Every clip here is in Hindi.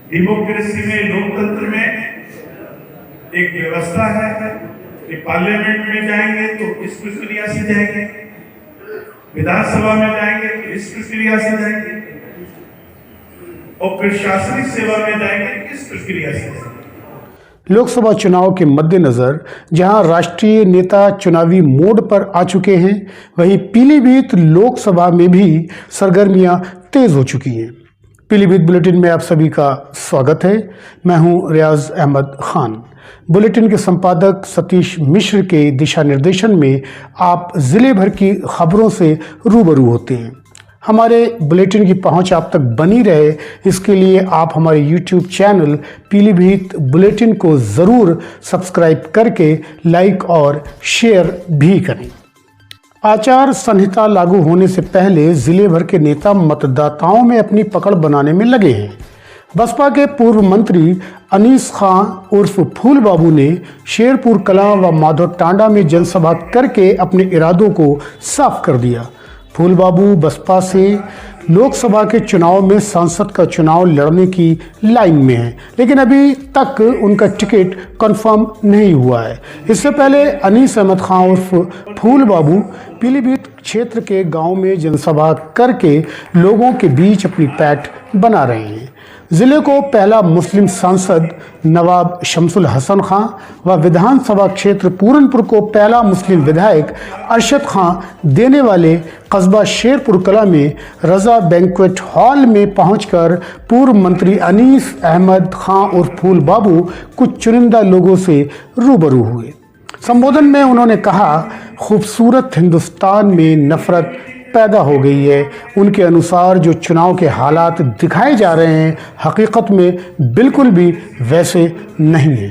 डेमोक्रेसी में, लोकतंत्र में एक व्यवस्था है कि पार्लियामेंट में जाएंगे तो इस प्रक्रिया से जाएंगे, विधानसभा में जाएंगे तो इस प्रक्रिया से जाएंगे, और प्रशासनिक सेवा में जाएंगे इस प्रक्रिया से जाएंगे। लोकसभा चुनाव के मद्देनजर जहां राष्ट्रीय नेता चुनावी मोड पर आ चुके हैं, वहीं पीलीभीत लोकसभा में भी सरगर्मियां तेज हो चुकी हैं। पीलीभीत बुलेटिन में आप सभी का स्वागत है। मैं हूं रियाज अहमद खान। बुलेटिन के संपादक सतीश मिश्र के दिशा निर्देशन में आप जिले भर की खबरों से रूबरू होते हैं। हमारे बुलेटिन की पहुंच आप तक बनी रहे, इसके लिए आप हमारे YouTube चैनल पीलीभीत बुलेटिन को ज़रूर सब्सक्राइब करके लाइक और शेयर भी करें। आचार संहिता लागू होने से पहले जिले भर के नेता मतदाताओं में अपनी पकड़ बनाने में लगे हैं। बसपा के पूर्व मंत्री अनीस खां उर्फ फूल बाबू ने शेरपुर कलां व माधव टांडा में जनसभा करके अपने इरादों को साफ कर दिया। फूल बाबू बसपा से लोकसभा के चुनाव में सांसद का चुनाव लड़ने की लाइन में है, लेकिन अभी तक उनका टिकट कंफर्म नहीं हुआ है। इससे पहले अनीस अहमद खां उर्फ फूल बाबू पीलीभीत क्षेत्र के गांव में जनसभा करके लोगों के बीच अपनी पैठ बना रहे हैं। जिले को पहला मुस्लिम सांसद नवाब शमसुल हसन खां व विधानसभा क्षेत्र पूरनपुर को पहला मुस्लिम विधायक अरशद खां देने वाले कस्बा शेरपुर कला में रजा बैंक्वेट हॉल में पहुंचकर पूर्व मंत्री अनीस अहमद खां उर्फ फूल बाबू कुछ चुनिंदा लोगों से रूबरू हुए। संबोधन में उन्होंने कहा, खूबसूरत हिंदुस्तान में नफरत पैदा हो गई है। उनके अनुसार जो चुनाव के हालात दिखाए जा रहे हैं, हकीकत में बिल्कुल भी वैसे नहीं है।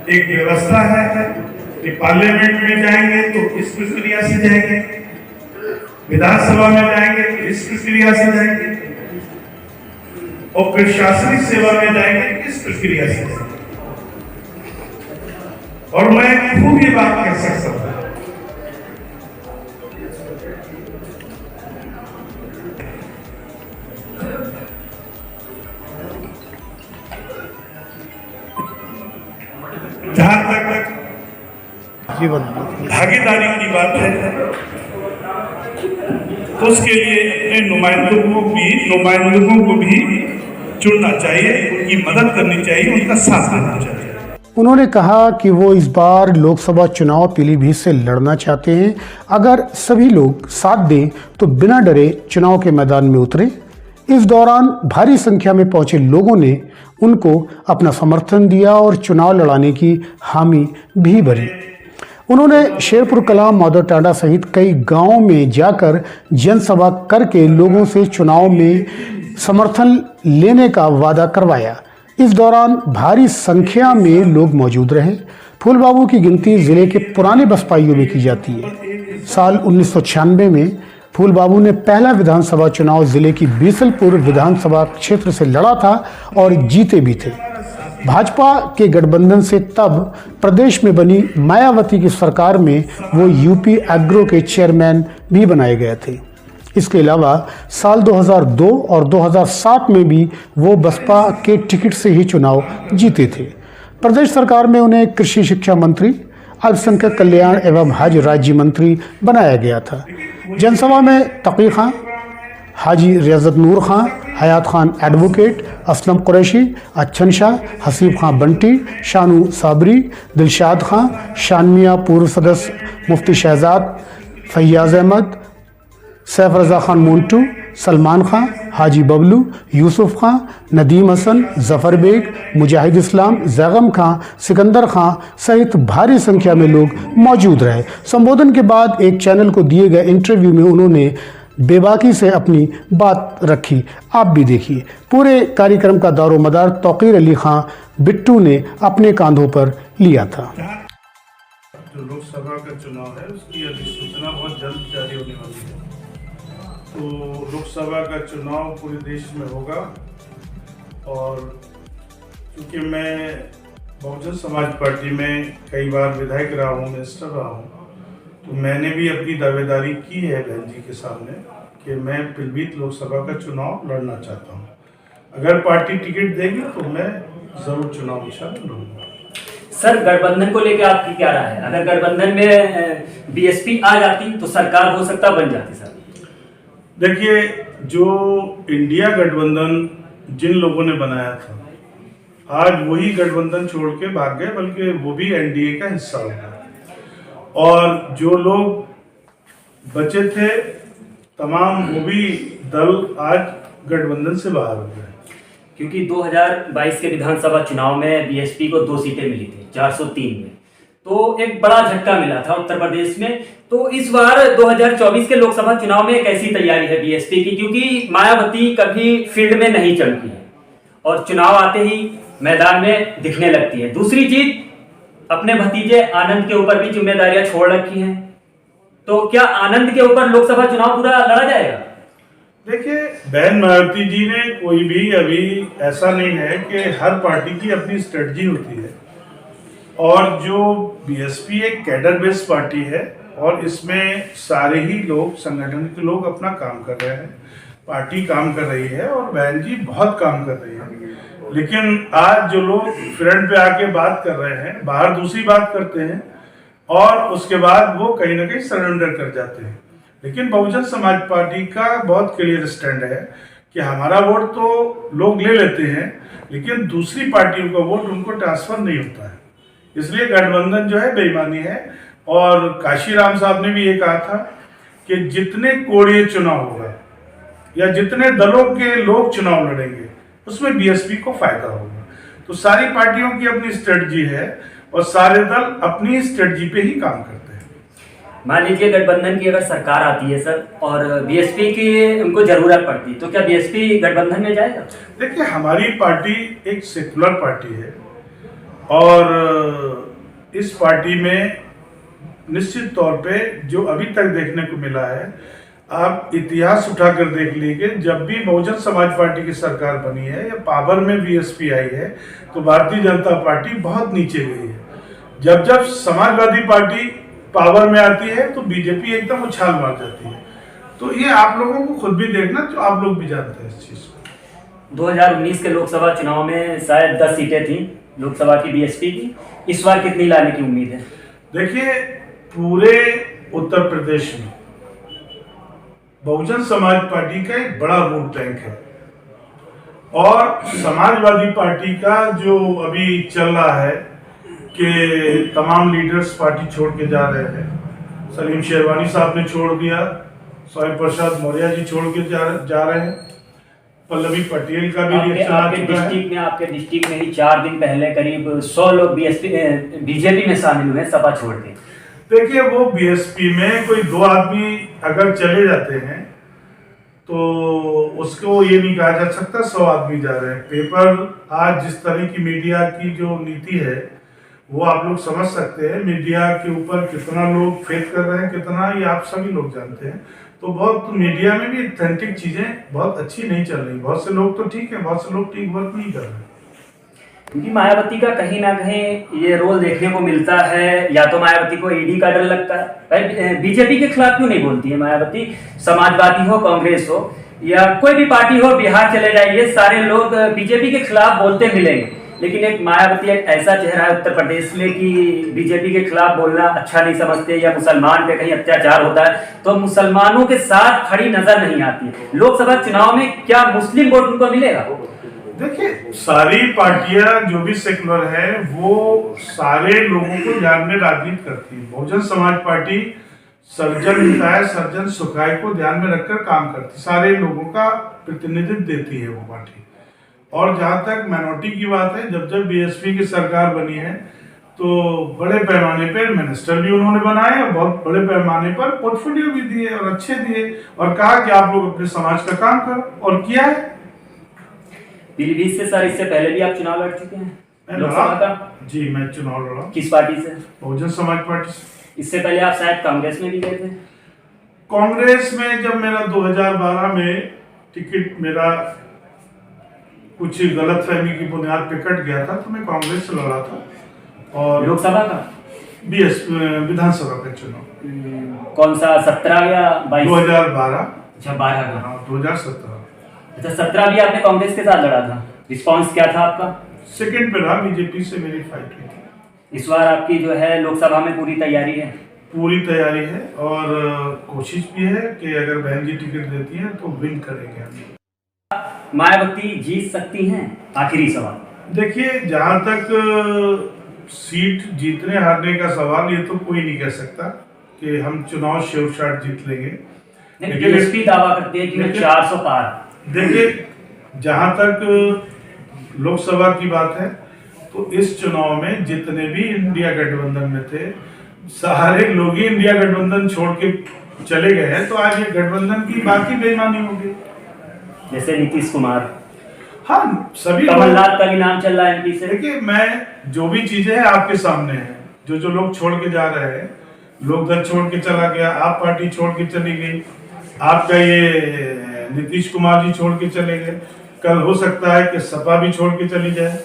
एक व्यवस्था है कि पार्लियामेंट में जाएंगे तो इस प्रक्रिया से जाएंगे, विधानसभा में जाएंगे तो इस प्रक्रिया से जाएंगे, और प्रशासनिक सेवा में जाएंगे इस प्रक्रिया से जाएंगे। और मैं खूब ये बात कह सकता हूं, जहां तक भागीदारी की बात है तो उसके लिए अपने नुमाइंदों को भी चुनना चाहिए, उनकी मदद करनी चाहिए, उनका साथ देना चाहिए। उन्होंने कहा कि वो इस बार लोकसभा चुनाव पीलीभीत से लड़ना चाहते हैं। अगर सभी लोग साथ दें तो बिना डरे चुनाव के मैदान में उतरे। इस दौरान भारी संख्या में पहुंचे लोगों ने उनको अपना समर्थन दिया और चुनाव लड़ाने की हामी भी भरी। उन्होंने शेरपुर कलां, माधव टांडा सहित कई गांवों में जाकर जनसभा करके लोगों से चुनाव में समर्थन लेने का वादा करवाया। इस दौरान भारी संख्या में लोग मौजूद रहे। फूल बाबू की गिनती जिले के पुराने बसपाइयों में की जाती है। साल 1996 में फूल बाबू ने पहला विधानसभा चुनाव जिले की बीसलपुर विधानसभा क्षेत्र से लड़ा था और जीते भी थे। भाजपा के गठबंधन से तब प्रदेश में बनी मायावती की सरकार में वो यूपी एग्रो के चेयरमैन भी बनाए गए थे। इसके अलावा साल 2002 और 2007 में भी वो बसपा के टिकट से ही चुनाव जीते थे। प्रदेश सरकार में उन्हें कृषि शिक्षा मंत्री, अल्पसंख्यक कल्याण एवं हज राज्य मंत्री बनाया गया था। जनसभा में तकी खां, हाजी रियाजत नूर खां, हयात खान एडवोकेट, असलम कुरैशी, अच्छन शाह, हसीब खां बंटी, शानू साबरी, दिलशाद खां, शानमिया पूर्व सदस्य मुफ्ती शहजाद, फैयाज अहमद, सैफ रजा खान मोन्टू, सलमान खां, हाजी बबलू, यूसुफ खां, नदीम हसन, जफर बेग, मुजाहिद इस्लाम, जैगम खां, सिकंदर खां सहित भारी संख्या में लोग मौजूद रहे। संबोधन के बाद एक चैनल को दिए गए इंटरव्यू में उन्होंने बेबाकी से अपनी बात रखी। आप भी देखिए। पूरे कार्यक्रम का दारोमदार तौकीर अली खां बिट्टू ने अपने कांधों पर लिया था। जो लोकसभा का चुनाव है उसकी अधिसूचना बहुत जल्द जारी होने वाली है। तो लोकसभा का चुनाव पूरे देश में होगा, और क्योंकि मैं बहुजन समाज पार्टी में कई बार विधायक रहा हूँ, मिनिस्टर रहा हूँ, तो मैंने भी अपनी दावेदारी की है बहन जी के सामने कि मैं पीलीभीत लोकसभा का चुनाव लड़ना चाहता हूँ। अगर पार्टी टिकट देगी तो मैं जरूर चुनाव में शामिल रहूंगा। सर, गठबंधन को लेकर आपकी क्या राय है? अगर गठबंधन में बीएसपी आ जाती तो सरकार हो सकता बन जाती सर। देखिए, जो इंडिया गठबंधन जिन लोगों ने बनाया था, आज वही गठबंधन छोड़ के भाग गए, बल्कि वो भी एनडीए का हिस्सा हो गया। और जो लोग बचे थे तमाम, वो भी दल आज गठबंधन से बाहर हो गए। क्योंकि 2022 के विधानसभा चुनाव में बीएसपी को 2 सीटें मिली थी 403 में, तो एक बड़ा झटका मिला था उत्तर प्रदेश में। तो इस बार 2024 के लोकसभा चुनाव में कैसी तैयारी है बीएसपी की? क्योंकि मायावती कभी फील्ड में नहीं चमकी है और चुनाव आते ही मैदान में दिखने लगती है। दूसरी चीज, अपने भतीजे आनंद के ऊपर भी जिम्मेदारियां छोड़ रखी हैं, तो क्या आनंद के ऊपर लोकसभा चुनाव पूरा लड़ा जाएगा? देखिए, बहन मायावती जी ने कोई भी अभी ऐसा नहीं है कि हर पार्टी की अपनी स्ट्रेटजी होती है, और जो बीएसपी एक कैडर बेस्ड पार्टी है और इसमें सारे ही लोग, संगठन के लोग अपना काम कर रहे हैं, पार्टी काम कर रही है और बहन जी बहुत काम कर रही है। लेकिन आज जो लोग फ्रंट पे आके बात कर रहे हैं, बाहर दूसरी बात करते हैं और उसके बाद वो कहीं ना कहीं सरेंडर कर जाते हैं। लेकिन बहुजन समाज पार्टी का बहुत क्लियर स्टैंड है कि हमारा वोट तो लोग ले लेते हैं, लेकिन दूसरी पार्टियों का वोट उनको ट्रांसफर नहीं होता है। इसलिए गठबंधन जो है बेईमानी है। और काशीराम साहब ने भी ये कहा था कि जितने कोड़िए चुनाव होगा या जितने दलों के लोग चुनाव लड़ेंगे उसमें बीएसपी को फायदा होगा। तो सारी पार्टियों की अपनी स्ट्रेटजी है और सारे दल अपनी स्ट्रेटजी पे ही काम करते हैं। मान लीजिए गठबंधन की अगर सरकार आती है सर और बीएसपी की उनको जरूरत पड़ती, तो क्या बीएसपी गठबंधन में जाएगा? देखिए, हमारी पार्टी एक सेकुलर पार्टी है और इस पार्टी में निश्चित तौर पे जो अभी तक देखने को मिला है, आप इतिहास उठाकर देख लीजिए, जब भी बहुजन समाज पार्टी की सरकार बनी है या पावर में बीएसपी आई है तो भारतीय जनता पार्टी बहुत नीचे गई है। जब जब समाजवादी पार्टी पावर में आती है तो बीजेपी एकदम उछाल मार जाती है। तो ये आप लोगों को खुद भी देखना, तो आप लोग भी जानते हैं इस चीज को। 2019 के लोकसभा चुनाव में शायद 10 सीटें थी लोकसभा की बीएसपी की, इस बार कितनी लाने की उम्मीद है? देखिए, पूरे उत्तर प्रदेश में बहुजन समाज पार्टी का एक बड़ा वोट बैंक है और समाजवादी पार्टी का जो अभी चल रहा है कि तमाम लीडर्स पार्टी छोड़ के जा रहे हैं। सलीम शेरवानी साहब ने छोड़ दिया, स्वामी प्रसाद मौर्य जी छोड़ के जा रहे हैं, पल्लवी पटेल का भी आपके डिस्ट्रिक्ट में ही 4 दिन पहले करीब 100 लोग बीजेपी में शामिल हुए सपा छोड़ के। देखिए, वो बीएसपी में कोई 2 आदमी अगर चले जाते हैं तो उसको ये नहीं कहा जा सकता 100 आदमी जा रहे हैं। पेपर आज जिस तरह की मीडिया की जो नीति है वो आप लोग समझ सकते हैं। मीडिया के ऊपर कितना लोग फेथ कर रहे हैं, कितना, ये आप सभी लोग जानते हैं। तो बहुत मीडिया में भी ऑथेंटिक चीजें बहुत अच्छी नहीं चल रही। बहुत से लोग तो ठीक है, बहुत से लोग ठीक वर्क नहीं कर रहे। क्योंकि मायावती का कहीं ना कहीं ये रोल देखने को मिलता है, या तो मायावती को ईडी का डर लगता है। बीजेपी के खिलाफ क्यों नहीं बोलती है मायावती? समाजवादी हो, कांग्रेस हो या कोई भी पार्टी हो, बिहार चले जाइए, सारे लोग बीजेपी के खिलाफ बोलते मिलेंगे। लेकिन एक मायावती एक ऐसा चेहरा है उत्तर प्रदेश में कि बीजेपी के खिलाफ बोलना अच्छा नहीं समझते, या मुसलमान पे कहीं अत्याचार होता है तो मुसलमानों के साथ खड़ी नजर नहीं आती। लोकसभा चुनाव में क्या मुस्लिम वोट उनको मिलेगा? देखिए, सारी पार्टियां जो भी सेकुलर है वो सारे लोगों को ध्यान में राजनीति करती है। बहुजन समाज पार्टी सर्जन हिताय, सर्जन सुखाय को ध्यान में रखकर काम करती है, सारे लोगों का प्रतिनिधित्व देती है वो पार्टी। और जहां तक माइनॉरिटी की बात है, जब जब बीएसपी की सरकार बनी है तो बड़े पैमाने पर मिनिस्टर भी उन्होंने बनाए और बहुत बड़े पैमाने पर पोर्टफोलियो भी दिए और अच्छे दिए और कहा कि आप लोग अपने समाज का काम करो, और किया है। पीलीभीत से सर, इससे पहले भी आप चुनाव लड़ चुके हैं लोकसभा का? जी, मैं चुनाव लड़ा। किस पार्टी से? बहुजन समाज पार्टी से। इससे पहले आप शायद कांग्रेस में भी गए थे? कांग्रेस में जब मेरा 2012 में टिकट मेरा कुछ गलतफहमी की बुनियाद पे कट गया था तो मैं कांग्रेस से लड़ा था। और लोकसभा का? विधानसभा का चुनाव। कौन सा, 17 या 22? 2012। अच्छा, 12 का। 2017। अच्छा, 17 भी आपने कांग्रेस के साथ लड़ा था, रिस्पांस क्या था आपका? सेकंड पे रहा, बीजेपी से मेरी फाइट हुई थी। इस बार आपकी जो है लोकसभा में पूरी तैयारी है? पूरी तैयारी है और कोशिश भी है कि अगर बहन जी टिकट देती हैं तो विन करेंगे हम। मायावती जीत सकती हैं? आखिरी सवाल। देखिए, जहाँ तक सीट जीतने हारने का सवाल, ये तो कोई नहीं कह सकता कि हम चुनाव श्योर-शॉट जीत लेंगे। लेकिन बीजेपी दावा करती है कि मैं 400 पार। देखिए, जहाँ तक लोकसभा की बात है तो इस चुनाव में जितने भी इंडिया गठबंधन में थे, सारे लोग ही इंडिया गठबंधन छोड़ के चले गए हैं, तो आज ये गठबंधन की बात ही बेईमानी होगी। जैसे नीतीश कुमार, हाँ, सभी कमलनाथ का भी नाम चल रहा है एमपी से। देखिए, मैं जो भी चीजें हैं आपके सामने हैं, जो लोग छोड़ के जा रहे हैं, लोकदल छोड़ के चला गया, आप पार्टी छोड़ के चली गई, आपका ये नीतीश कुमार जी छोड़ के चले गए, कल हो सकता है कि सपा भी छोड़ के चली जाए।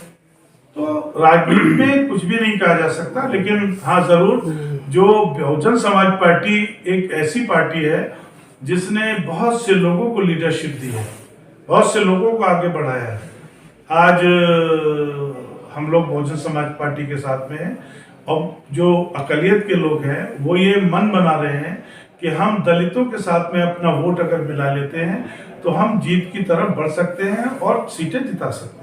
तो राजनीति में कुछ भी नहीं कहा जा सकता, लेकिन हाँ जरूर जो बहुजन समाज पार्टी एक ऐसी पार्टी है जिसने बहुत से लोगों को लीडरशिप दी है, बहुत से लोगों को आगे बढ़ाया है। आज हम लोग बहुजन समाज पार्टी के साथ में हैं और जो अकलियत के लोग हैं वो ये मन बना रहे हैं कि हम दलितों के साथ में अपना वोट अगर मिला लेते हैं तो हम जीत की तरफ बढ़ सकते हैं और सीटें जिता सकते हैं।